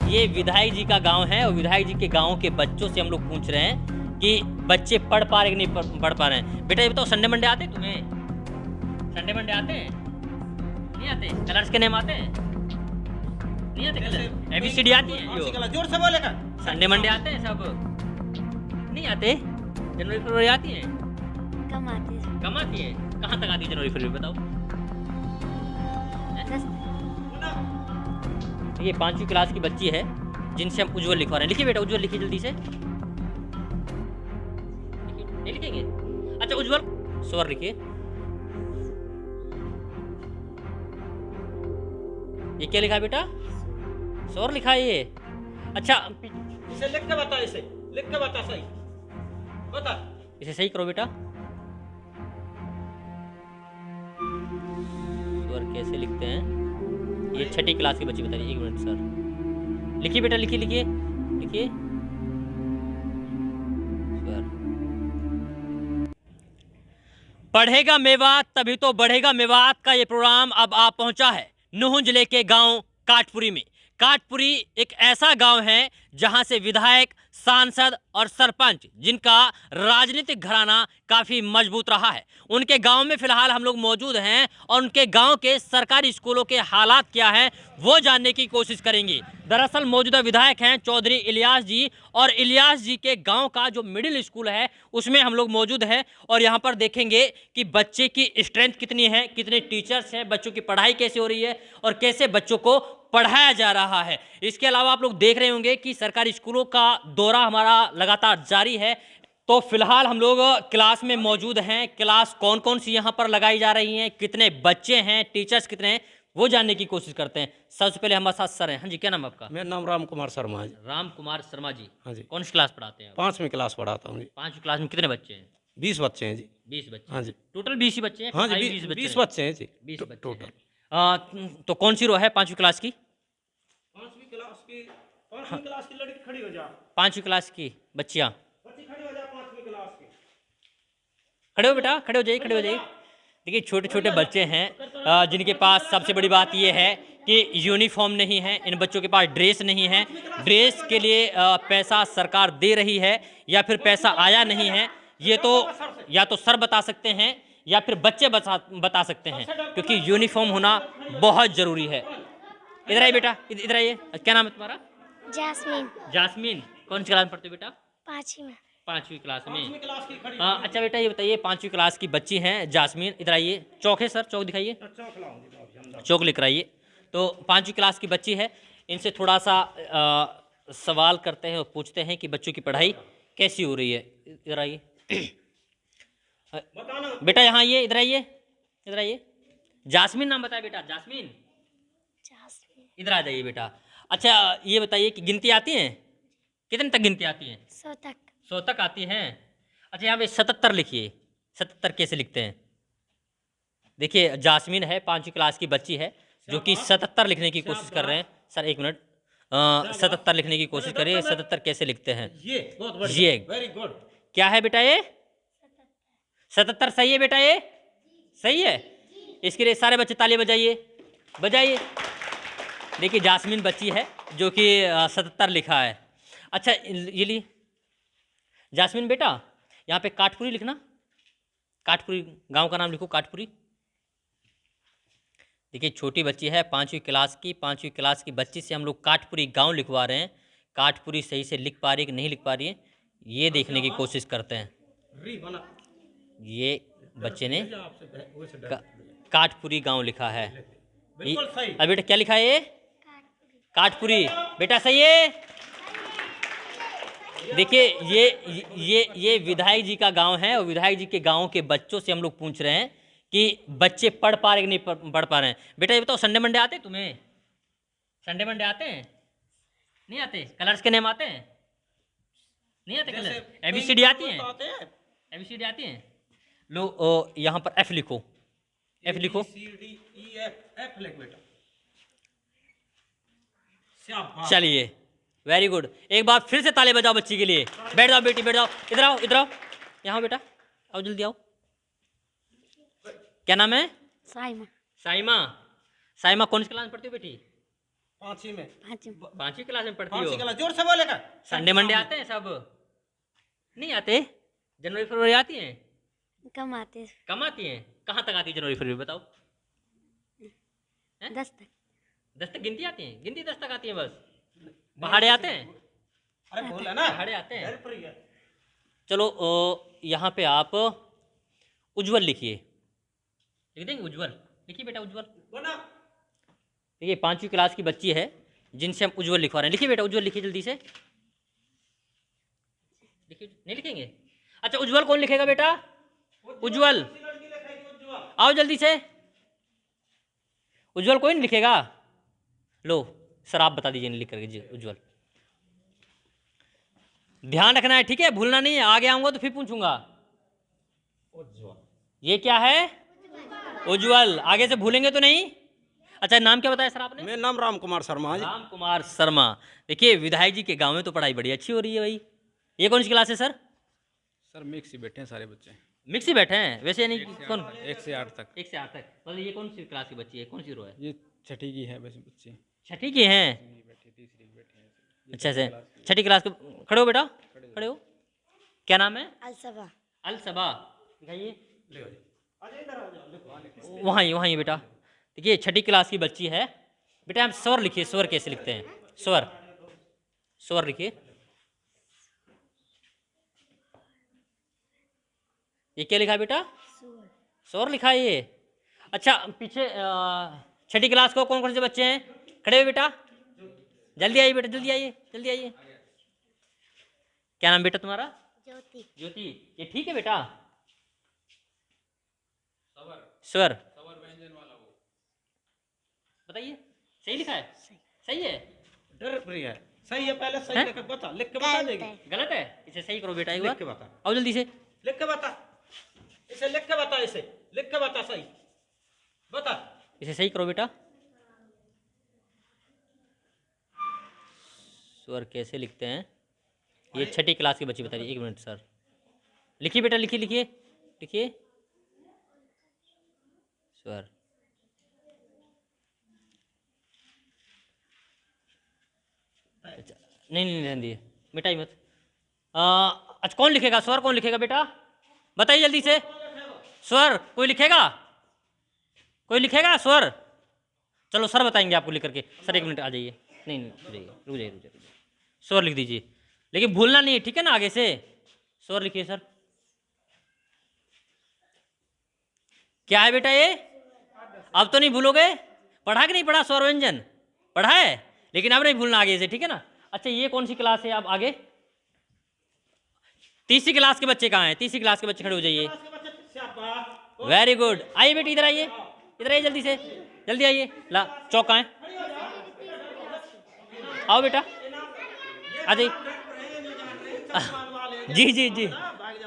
ये विधायक जी का गांव है और विधायक जी के गांव के बच्चों से हम लोग पूछ रहे हैं कि बच्चे पढ़ पा रहे कि नहीं पढ़ पा रहे हैं। बेटा ये बताओ, संडे मंडे आते हैं तुम्हें? संडे मंडे आते हैं? नहीं आते? कलर्स के नेम आते हैं? नहीं आते कलर? ABCD आती है? जोर से बोलेगा। संडे मंडे आते हैं सब? नहीं आते? जनवरी फरवरी आती है? कम आती है। कम आती है? कहाँ तक आती है जनवरी फरवरी बताओ? ये 5वीं क्लास की बच्ची है जिनसे हम उज्जवल लिखवा रहे हैं। लिखिए बेटा, उज्जवल लिखिए जल्दी से। नहीं लिखेंगे? अच्छा उज्जवल स्वर लिखिए। ये क्या लिखा है बेटा? स्वर लिखा है ये। अच्छा इसे लिख के बता, इसे लिख के बता, सही बता। इसे सही करो बेटा। स्वर कैसे लिखते हैं ये 6ठी क्लास की बच्ची बता रही है। 1 मिनट सर। लिखिए बेटा, लिखिए लिखिए लिखिए। पढ़ेगा मेवात तभी तो बढ़ेगा मेवात का ये प्रोग्राम अब आप पहुंचा है नुह जिले के गांव काठपुरी में। काठपुरी एक ऐसा गांव है जहां से विधायक, सांसद और सरपंच जिनका राजनीतिक घराना काफ़ी मजबूत रहा है, उनके गांव में फिलहाल हम लोग मौजूद हैं और उनके गांव के सरकारी स्कूलों के हालात क्या हैं वो जानने की कोशिश करेंगे। दरअसल मौजूदा विधायक हैं चौधरी इलियास जी और इलियास जी के गांव का जो मिडिल स्कूल है उसमें हम लोग मौजूद हैं और यहां पर देखेंगे कि बच्चे की स्ट्रेंथ कितनी है, कितने टीचर्स हैं, बच्चों की पढ़ाई कैसे हो रही है और कैसे बच्चों को पढ़ाया जा रहा है। इसके अलावा आप लोग देख रहे होंगे कि सरकारी स्कूलों का दौरा हमारा लगातार जारी है। तो फिलहाल हम लोग क्लास में मौजूद हैं। क्लास कौन कौन सी यहाँ पर लगाई जा रही हैं, कितने बच्चे हैं, टीचर्स कितने हैं, वो जानने की कोशिश करते हैं। सबसे पहले हमारे साथ सर हैं। हाँ जी, क्या नाम है आपका? मेरा नाम राम कुमार शर्मा है। राम कुमार शर्मा जी। हाँ जी। कौन सी क्लास पढ़ाते हैं? 5वीं क्लास पढ़ाता हूँ जी। 5वीं क्लास में कितने बच्चे हैं? 20 बच्चे हैं जी। 20 बच्चे? हाँ जी। टोटल 20 ही बच्चे हैं? हाँ जी, 20 बच्चे 20 हैं? बच्चे हैं जी। 20 बच्चे टोटल। हैं। तो कौन सी रो है 5वीं क्लास की? 5वीं क्लास की लड़की खड़ी हो जा। 5वीं क्लास की बच्चियाँ बच्ची खड़ी हो जा 5वीं क्लास की। खड़े हो बेटा, खड़े हो जाइए, खड़े हो जाइए। देखिए छोटे छोटे बच्चे हैं जिनके पास सबसे बड़ी बात यह है कि यूनिफॉर्म नहीं है, इन बच्चों के पास ड्रेस नहीं है। ड्रेस के लिए पैसा सरकार दे रही है या फिर पैसा आया नहीं है, ये तो या तो सर बता सकते हैं या फिर बच्चे बता सकते हैं, क्योंकि यूनिफॉर्म होना बहुत ज़रूरी है। इधर आइए बेटा, इधर आइए। क्या नाम है तुम्हारा? जास्मीन। जास्मीन। कौन सी क्लास में पढ़ते हो बेटा? 5वीं में। 5वीं क्लास में। 5वीं क्लास की खड़ी। अच्छा बेटा ये बताइए, 5वीं क्लास की बच्ची हैं जास्मीन, इधर आइए। चौक है सर, चौक दिखाइए, चौक लेकर आइए। तो 5वीं क्लास की बच्ची है, इनसे थोड़ा सा सवाल करते हैं और पूछते हैं कि बच्चों की पढ़ाई कैसी हो रही है। इधर आइए बेटा, यहाँ आइए, इधर आइए, इधर आइए। जास्मीन नाम बताया बेटा, जास्मीन इधर आ जाइए बेटा। अच्छा ये बताइए कि गिनती आती हैं? कितने तक गिनती आती हैं? 100 तक। 100 तक आती हैं। अच्छा यहाँ पे 77 लिखिए। 77 कैसे लिखते हैं? देखिए जास्मीन है, 5वीं क्लास की बच्ची है जो कि 77 लिखने की कोशिश कर रहे हैं। सर 1 मिनट, 77 लिखने की कोशिश करिए। 77 कैसे लिखते हैं? ये बहुत बढ़िया, ये वेरी गुड। क्या है बेटा? ये 77 सही है बेटा? ये सही है? इसके लिए सारे बच्चे ताली बजाइए, बजाइए। देखिए जास्मीन बच्ची है जो कि 77 लिखा है। अच्छा ये लिए जास्मीन बेटा, यहाँ पे काठपुरी लिखना। काठपुरी गांव का नाम लिखो, काठपुरी। देखिए छोटी बच्ची है 5वीं क्लास की, 5वीं क्लास की बच्ची से हम लोग काठपुरी गांव लिखवा रहे हैं। काठपुरी सही से लिख पा रही है कि नहीं लिख पा रही है, ये देखने की कोशिश करते हैं। ये बच्चे ने काठपुरी गांव लिखा है। अब बेटा क्या लिखा है? ये काठपुरी बेटा सही है। देखिए ये विधायक जी का गांव है और विधायक जी के गांव के बच्चों से हम लोग पूछ रहे हैं कि बच्चे पढ़ पा रहे कि नहीं पढ़ पा रहे हैं। बेटा ये बताओ, संडे मंडे आते हैं तुम्हें? संडे मंडे आते हैं? नहीं आते? कलर्स के नेम आते हैं? नहीं आते कलर? ABCD आती हैं? ABCD आती हैं? लो यहाँ पर F लिखो, F लिखो। F लिख बेटा। चलिए वेरी गुड। एक बार फिर से ताली बजाओ बच्ची के लिए। बैठ जाओ बेटी, बैठ जाओ। इधर आओ, इधर आओ, यहाँ बेटा आओ, जल्दी आओ। क्या नाम है? साइमा। साइमा। साइमा कौन सी क्लास में पढ़ती हो बेटी? पांचवी में। पाँचवीं में। 5वीं क्लास में पढ़ती पांचवी हो? क्लास, जोर से बोलेगा। संडे मंडे आते हैं सब? नहीं आते? जनवरी फरवरी आती हैं? कम आते हैं। कम आती हैं? कहाँ तक आती है जनवरी फरवरी बताओ? 10 तक। 10 तक गिनती आती हैं? गिनती 10 तक आती है बस? पहाड़े आते हैं? अरे बोला ना, पहाड़े आते हैं? घर पर ही है। चलो यहाँ पे आप उज्जवल लिखिए। लिख देंगे उज्जवल? लिखिए बेटा उज्जवल। बना। देखिए 5वीं क्लास की बच्ची है जिनसे हम उज्जवल लिखवा रहे हैं। लिखिए बेटा उज्जवल लिखिए जल्दी से। लिखिए, नहीं लिखेंगे? अच्छा उज्जवल कौन लिखेगा बेटा? उज्जवल लड़की लिखेगी उज्जवल। आओ जल्दी से। उज्जवल कोई नहीं लिखेगा? लो सर आप बता दीजिए, नहीं लिख करके जी उज्जवल। ध्यान रखना है ठीक है, भूलना नहीं है। आगे आऊंगा तो फिर पूछूंगा। उज्जवल। ये क्या है? उज्जवल। आगे से भूलेंगे तो नहीं? अच्छा नाम क्या बताया सर आपने? मेरा नाम राम कुमार शर्मा है जी। राम कुमार शर्मा। देखिए विधायक जी के गांव में तो पढ़ाई बड़ी अच्छी हो रही है भाई। ये कौन सी क्लास है सर? सर मिक्स ही बैठे हैं सारे बच्चे, मिक्स ही बैठे हैं वैसे, यानी कौन? 1 से 8 तक। 1 से 8 तक। मतलब ये कौन सी क्लास की बच्ची है, कौन सी रो है? ये छठी की है वैसे बच्चे। 6ठी की हैं? ये बैठे, तीसरी की बैठे हैं। अच्छा से 6ठी क्लास के। खड़े हो बेटा, खड़े हो। क्या नाम है? अलसबा। अल सबा। दिखाइए ले आओ जी। अजय इधर आ जाओ, लिखो। वहाँ ही बेटा। देखिए 6ठी क्लास की बच्ची है बेटा। आप स्वर लिखिए, स्वर कैसे लिखते हैं? स्वर, स्वर लिखिए। ये क्या लिखा है बेटा? स्वर लिखा है ये। अच्छा पीछे 6ठी क्लास को कौन कौन से बच्चे हैं? खड़े हुए बेटा, जल्दी आइए बेटा, जल्दी आइए, जल्दी आइए। क्या नाम बेटा तुम्हारा? ज्योति। ज्योति। ये ठीक है बेटा? स्वर बताइए, सही लिखा है? सही है? डर प्रिय है। सही है, पहले सही हैं? लिख के बता, लिख के बता देगी। गलत है? इसे सही करो बेटा एक लिख के बार। बता, आओ जल्दी से। लिख के बता, इसे लिख के बता, इसे लिख के बता, सही बता। इसे सही करो बेटा। स्वर कैसे लिखते हैं ये 6ठी क्लास की बच्ची बता रही है। 1 मिनट सर। लिखिए बेटा, लिखिए लिखिए लिखिए। स्वर अच्छा, नहीं रहने दिए, मिटाई मत। अच्छा कौन लिखेगा स्वर? कौन लिखेगा बेटा बताइए जल्दी से। स्वर कोई लिखेगा? कोई लिखेगा स्वर? चलो सर बताएंगे आपको लिख करके। सर 1 मिनट आ जाइए। नहीं रुक जाइए, रुक जाइए, रुक जाइए। स्वर लिख दीजिए, लेकिन भूलना नहीं है ठीक है ना? आगे से स्वर लिखिए सर। क्या है बेटा ये? अब तो नहीं भूलोगे? पढ़ा कि नहीं पढ़ा? स्वर व्यंजन पढ़ा है, लेकिन अब नहीं भूलना आगे से, ठीक है ना? अच्छा ये कौन सी क्लास है? आप आगे 3री क्लास के बच्चे कहाँ हैं? 3री क्लास के बच्चे खड़े हो जाइए। Very good. आइए बेटी, इधर आइए, इधर आइए जल्दी से, जल्दी आइए। ला चौक कहाँ है? आओ बेटा, आ जाइए। जी जी जी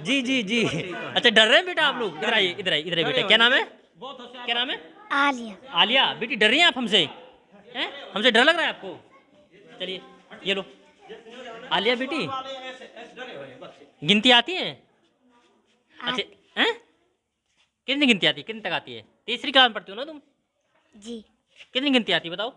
जी जी जी। अच्छा डर रहे हैं बेटा आप लोग? इधर आइए, इधर आइए, इधर आइए बेटा। क्या नाम है? क्या नाम है? आलिया। आलिया। बेटी डर रही हैं आप हमसे? हैं? हमसे डर लग रहा है आपको? चलिए ये लो। आलिया बेटी गिनती आती है? अच्छा हैं? कितनी गिनती आती है? कितनी तक आती है? 3री क्लास में पढ़ती हो ना तुम? जी। कितनी गिनती आती है बताओ?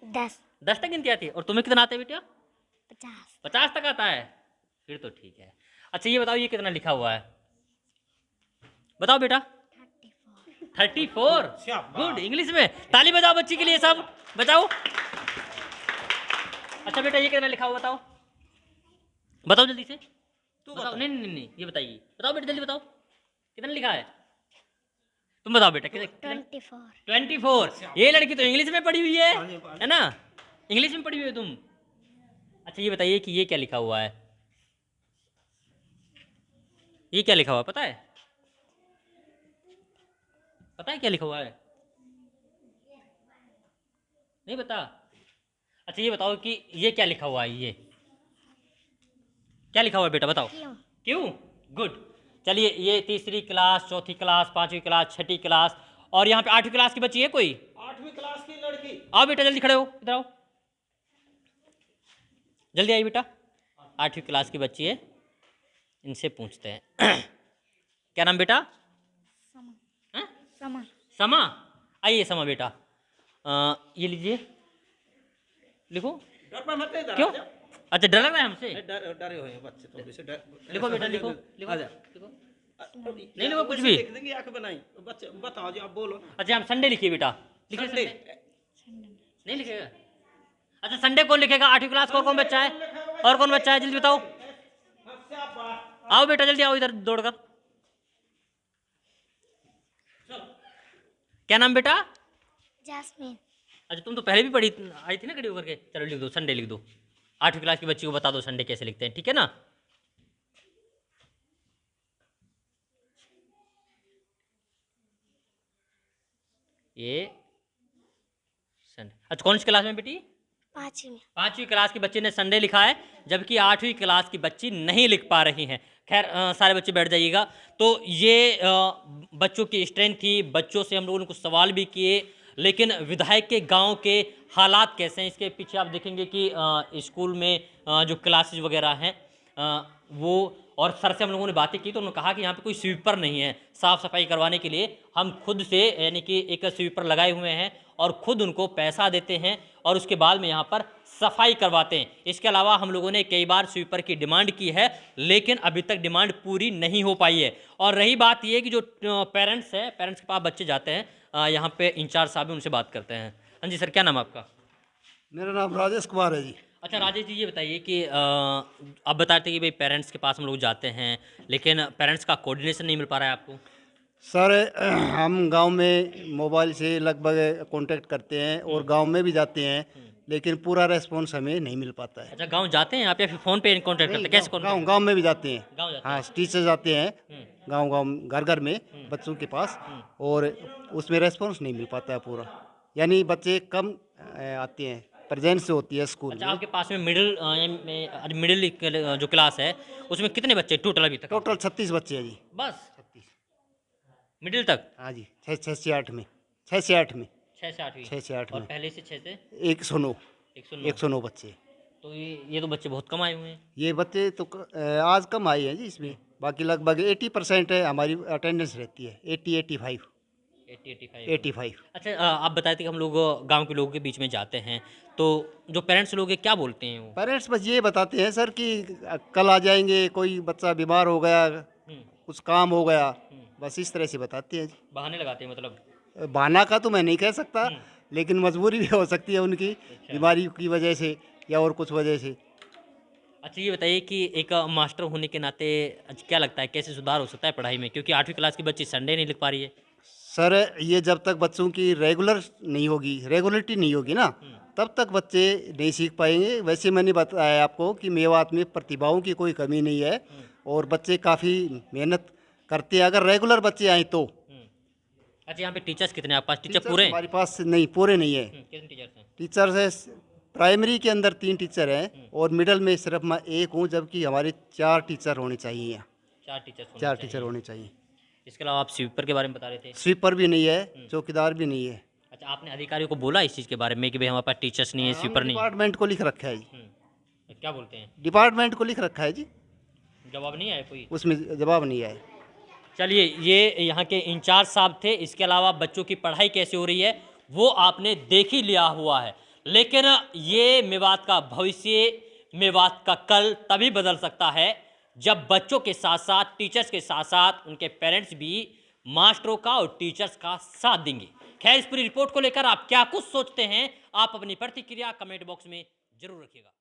10। 10 तक गिनती आती है। और तुम्हें कितना आता है बेटा? 50। 50 तक आता है? फिर तो ठीक है। अच्छा ये बताओ ये कितना लिखा हुआ है? बताओ बेटा। 34। गुड। इंग्लिश में ताली बजाओ बच्ची के लिए सब, बजाओ। अच्छा बेटा ये कितना लिखा हुआ बताओ? बताओ जल्दी से। तू बताओ। बता। नहीं नहीं नहीं ये बताइए। बताओ बेटा जल्दी बताओ कितना लिखा है? तुम बताओ बेटा कितना? 24। 24। ये लड़की तो इंग्लिश में पढ़ी हुई है ना? इंग्लिश में पढ़ी हुई है तुम। अच्छा ये बताइए कि ये क्या लिखा हुआ है? ये क्या लिखा हुआ है पता है? पता है क्या लिखा हुआ है? नहीं पता? अच्छा ये बताओ कि ये क्या लिखा हुआ है? ये क्या लिखा हुआ है बेटा बताओ? क्यों? क्यों? गुड। चलिए ये 3री क्लास, 4थी क्लास, 5वीं क्लास, 6ठी क्लास, और यहाँ पे 8वीं क्लास की बच्ची है कोई? 8वीं क्लास की लड़की। आओ बेटा जल्दी खड़े हो, इधर आओ, जल्दी आइए बेटा। 8वीं क्लास की बच्ची है, इनसे पूछते हैं। क्या नाम बेटा? समा। हैं? समा। समा। आइए समा बेटा, ये लीजिए, लिखो। डर पर मत इधर क्यों? आ जा। अच्छा, डर लग रहा है हमसे? डरे हुए हैं बच्चे तो इसे लिखो बेटा, लिखो लिखो आ जा। लिखो। नहीं लिखो कुछ भी। लिख देंगे, आंख बनाई बच्चे, बताओ जी, आप बोलो ना। अच्छा, हम संडे लिखिए बेटा, लिखिए संडे। संडे। नहीं लिखेगा? अच्छा, संडे कौन लिखेगा? 8वीं क्लास को कौन बच्चा है? और कौन बच्चा है, जल्दी बताओ। आओ बेटा, जल्दी आओ इधर दौड़कर। क्या नाम बेटा? जैस्मिन। अच्छा, तुम तो पहले भी पढ़ी आई थी ना खड़ी होकर के। चलो लिख दो, संडे लिख दो। 8वीं क्लास की बच्ची को बता दो संडे कैसे लिखते हैं, ठीक है ना? ये संडे। अच्छा, कौन सी क्लास में बेटी? 5वीं में। 5वीं क्लास की बच्ची ने संडे लिखा है, जबकि 8वीं क्लास की बच्ची नहीं लिख पा रही हैं। खैर, सारे बच्चे बैठ जाइएगा। तो ये बच्चों की स्ट्रेंथ थी। बच्चों से हम लोगों ने कुछ सवाल भी किए, लेकिन विधायक के गांव के हालात कैसे हैं इसके पीछे आप देखेंगे कि स्कूल में जो क्लासेस वगैरह हैं वो, और सर से हम लोगों ने बातें की तो उन्होंने कहा कि यहाँ पे कोई स्वीपर नहीं है साफ़ सफाई करवाने के लिए। हम खुद से यानी कि एक स्वीपर लगाए हुए हैं और खुद उनको पैसा देते हैं और उसके बाद में यहाँ पर सफाई करवाते हैं। इसके अलावा हम लोगों ने कई बार स्वीपर की डिमांड की है, लेकिन अभी तक डिमांड पूरी नहीं हो पाई है। और रही बात ये कि जो पेरेंट्स हैं, पेरेंट्स के पास बच्चे जाते हैं, यहाँ पे इंचार्ज साहब हैं, उनसे बात करते हैं। हाँ जी सर, क्या नाम है आपका? मेरा नाम राजेश कुमार है जी। अच्छा राजेश जी, ये बताइए कि आप बताते हैं कि भाई पेरेंट्स के पास हम लोग जाते हैं, लेकिन पेरेंट्स का कोऑर्डिनेशन नहीं मिल पा रहा है आपको। सर, हम गांव में मोबाइल से लगभग कांटेक्ट करते हैं और गांव में भी जाते हैं, लेकिन पूरा रेस्पॉन्स हमें नहीं मिल पाता है। अच्छा, गांव जाते हैं आप या फिर फ़ोन पे कॉन्टैक्ट करते हैं? कैसे गांव गांव में भी जाते हैं। गाँव जाते हाँ, टीचर जाते हैं गांव गांव घर घर में बच्चों के पास, और उसमें रेस्पॉन्स नहीं मिल पाता है पूरा, यानी बच्चे कम आते हैं, प्रेजेंस होती है स्कूल अच्छा, में। आपके पास में मिडिल जो क्लास है उसमें कितने बच्चे टोटल अभी तक? टोटल 36 बच्चे हैं जी। बस 36। मिडिल तक? हाँ जी, 6 से 8 में 6 से 8 में 6 से 8वीं? 6 से 8 और में पहले से 6 से 109 109? 109 बच्चे। तो ये तो बच्चे बहुत कम आए हुए हैं। ये बच्चे तो आज कम आए हैं जी इसमें, बाकी लगभग 80% है हमारी अटेंडेंस रहती है, 85। 85। अच्छा, आप बताए थे कि हम लोग गांव के लोगों के बीच में जाते हैं, तो जो पेरेंट्स लोग हैं क्या बोलते हैं वो? पेरेंट्स बस ये बताते हैं सर कि कल आ जाएंगे, कोई बच्चा बीमार हो गया, कुछ काम हो गया, बस इस तरह से बताते हैं जी। बहाने लगाते हैं मतलब? बहाना का तो मैं नहीं कह सकता, लेकिन मजबूरी भी हो सकती है उनकी, बीमारी की वजह से या और कुछ वजह से। अच्छा, ये बताइए कि एक मास्टर होने के नाते क्या लगता है कैसे सुधार हो सकता है पढ़ाई में, क्योंकि 8वीं क्लास की बच्ची संडे नहीं लिख पा रही है? सर, ये जब तक बच्चों की रेगुलरिटी नहीं होगी ना, तब तक बच्चे नहीं सीख पाएंगे। वैसे मैंने बताया आपको कि मेवात में प्रतिभाओं की कोई कमी नहीं है और बच्चे काफ़ी मेहनत करते हैं, अगर रेगुलर बच्चे आए तो। अच्छा, यहाँ पे टीचर्स कितने हैं आपके पास? टीचर पूरे हैं? हमारे पास नहीं, पूरे नहीं है। कितने टीचर्स हैं? टीचर्स है, प्राइमरी के अंदर 3 टीचर हैं और मिडिल में सिर्फ मैं एक हूँ, जबकि हमारे 4 टीचर होने चाहिए। 4 टीचर्स? 4 टीचर होने चाहिए। इसके अलावा आप स्वीपर के बारे में बता रहे थे? स्वीपर भी नहीं है, चौकीदार भी नहीं है। अच्छा, आपने अधिकारियों को बोला इस चीज़ के बारे में कि भाई हमारे पास टीचर्स नहीं है, स्वीपर नहीं है? डिपार्टमेंट को लिख रखा है जी। क्या बोलते हैं? डिपार्टमेंट को लिख रखा है जी, जवाब नहीं आया कोई? उसमें जवाब नहीं आया। चलिए, ये यहाँ के इंचार्ज साहब थे। इसके अलावा बच्चों की पढ़ाई कैसे हो रही है वो आपने देख ही लिया हुआ है, लेकिन ये मेवात का भविष्य, मेवात का कल तभी बदल सकता है जब बच्चों के साथ साथ, टीचर्स के साथ साथ उनके पेरेंट्स भी मास्टरों का और टीचर्स का साथ देंगे। खैर, इस पूरी रिपोर्ट को लेकर आप क्या कुछ सोचते हैं, आप अपनी प्रतिक्रिया कमेंट बॉक्स में जरूर रखिएगा।